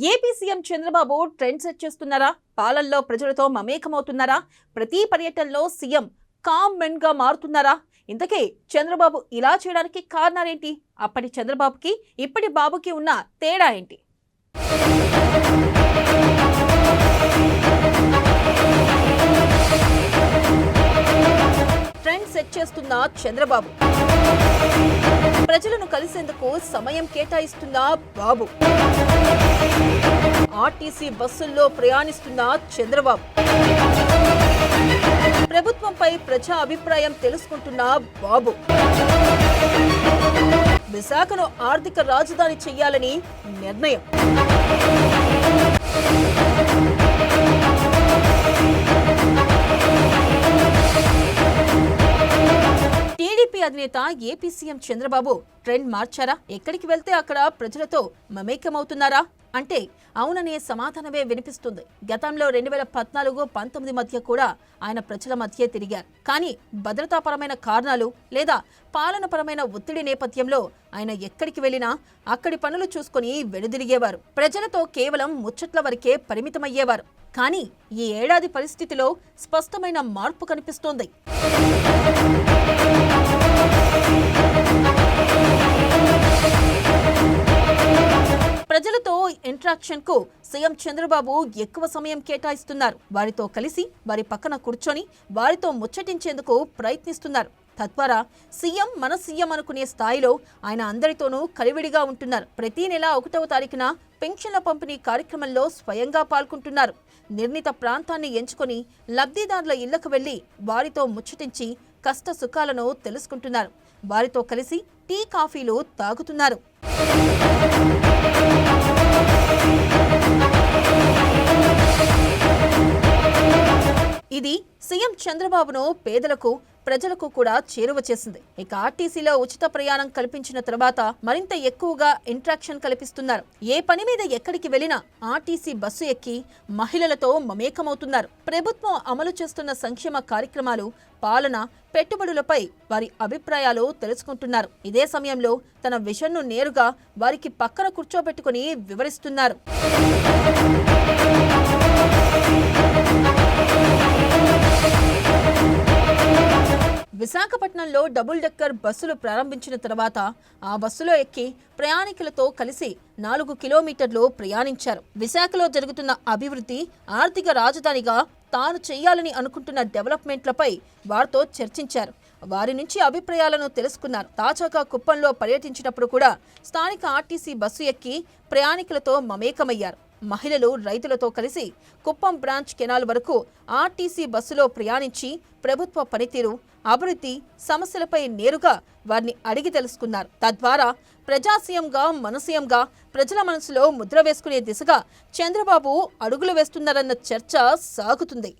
AP CM Chandrababu trend set చేస్తున్నారా? పాలనలో ప్రజలతో మమేకమవుతున్నారా? ప్రతి పర్యటనలో సీఎం కామ్ మెన్ గా మారుతున్నారా? ఇంతకీ చంద్రబాబు ఇలా చేయడానికి కారణాలేంటి? అప్పటి చంద్రబాబుకి ఇప్పటి బాబుకి ఉన్న తేడా ఏంటి? ట్రెండ్ సెట్ చేస్తున్న చంద్రబాబు, ప్రజలను కలిసేందుకు సమయం కేటాయిస్తున్న బాబు, ఆర్టీసీ బస్సుల్లో ప్రయాణిస్తున్న చంద్రబాబు, ప్రభుత్వంపై ప్రజా అభిప్రాయం తెలుసుకుంటున్న బాబు, విశాఖను ఆర్థిక రాజధాని చెయ్యాలని నిర్ణయం. టీడీపీ అధినేత ఏపీ సీఎం చంద్రబాబు ట్రెండ్ మార్చారా? ఎక్కడికి వెళ్తే అక్కడ ప్రజలతో మమేకమవుతున్నారా అంటే అవుననే సమాధానమే వినిపిస్తుంది. గతంలో 2014-19 మధ్య కూడా ఆయన ప్రజల మధ్య తిరిగారు. కానీ భద్రతాపరమైన కారణాలు లేదా పాలనపరమైన ఒత్తిడి నేపథ్యంలో ఆయన ఎక్కడికి వెళ్ళినా అక్కడి పనులు చూసుకుని వెనుదిరిగేవారు. ప్రజలతో కేవలం ముచ్చట్ల వరకే పరిమితమయ్యేవారు. కానీ ఈ ఏడాది పరిస్థితిలో స్పష్టమైన మార్పు కనిపిస్తోంది. ప్రజలతో ఇంటరాక్షన్ కు సీఎం చంద్రబాబు ఎక్కువ సమయం కేటాయిస్తున్నారు. వారితో కలిసి వారి పక్కన కూర్చొని వారితో ముచ్చటించేందుకు ప్రయత్నిస్తున్నారు. తద్వారా సీఎం మన సీఎం అనుకునే స్థాయిలో ఆయన అందరితోనూ కలివిడిగా ఉంటున్నారు. ప్రతి నెల 1వ తారీఖున పెన్షన్ల పంపిణీ కార్యక్రమంలో స్వయంగా పాల్గొంటున్నారు. నిర్ణీత ప్రాంతాన్ని ఎంచుకొని లబ్ధిదారుల ఇళ్లకు వెళ్లి వారితో ముచ్చటించి కష్ట సుఖాలను తెలుసుకుంటున్నారు. వారితో కలిసి టీ కాఫీలు తాగుతున్నారు. ఇది సీఎం చంద్రబాబును పేదలకు ప్రజలకు కూడా చేరువ చేసింది. ఇక ఆర్టీసీలో ఉచిత ప్రయాణం కల్పించిన తర్వాత మరింత ఎక్కువగా ఇంట్రాక్షన్ కల్పిస్తున్నారు. ఏ పని మీద ఎక్కడికి వెళ్లినా ఆర్టీసీ బస్సు ఎక్కి మహిళలతో మమేకమవుతున్నారు. ప్రభుత్వం అమలు చేస్తున్న సంక్షేమ కార్యక్రమాలు, పాలన, పెట్టుబడులపై వారి అభిప్రాయాలు తెలుసుకుంటున్నారు. ఇదే సమయంలో తన విజన్ను నేరుగా వారికి పక్కన కూర్చోబెట్టుకుని వివరిస్తున్నారు. విశాఖపట్నంలో డబుల్ డెక్కర్ బస్సులు ప్రారంభించిన తర్వాత ఆ బస్సులో ఎక్కి ప్రయాణికులతో కలిసి 4 కిలోమీటర్లు ప్రయాణించారు. విశాఖలో జరుగుతున్న అభివృద్ధి, ఆర్థిక రాజధానిగా తాను చేయాలని అనుకుంటున్న డెవలప్మెంట్లపై వారితో చర్చించారు. వారి నుంచి అభిప్రాయాలను తెలుసుకున్నారు. తాజాగా కుప్పంలో పర్యటించినప్పుడు కూడా స్థానిక ఆర్టీసీ బస్సు ఎక్కి ప్రయాణికులతో మమేకమయ్యారు. మహిళలు, రైతులతో కలిసి కుప్పం బ్రాంచ్ కెనాల్ వరకు ఆర్టీసీ బస్సులో ప్రయాణించి ప్రభుత్వ పనితీరు, అభివృద్ధి, సమస్యలపై నేరుగా వారిని అడిగి తెలుసుకున్నారు. తద్వారా ప్రజాసీయంగా, మనసీయంగా ప్రజల మనసులో ముద్ర వేసుకునే దిశగా చంద్రబాబు అడుగులు వేస్తున్నారన్న చర్చ సాగుతుంది.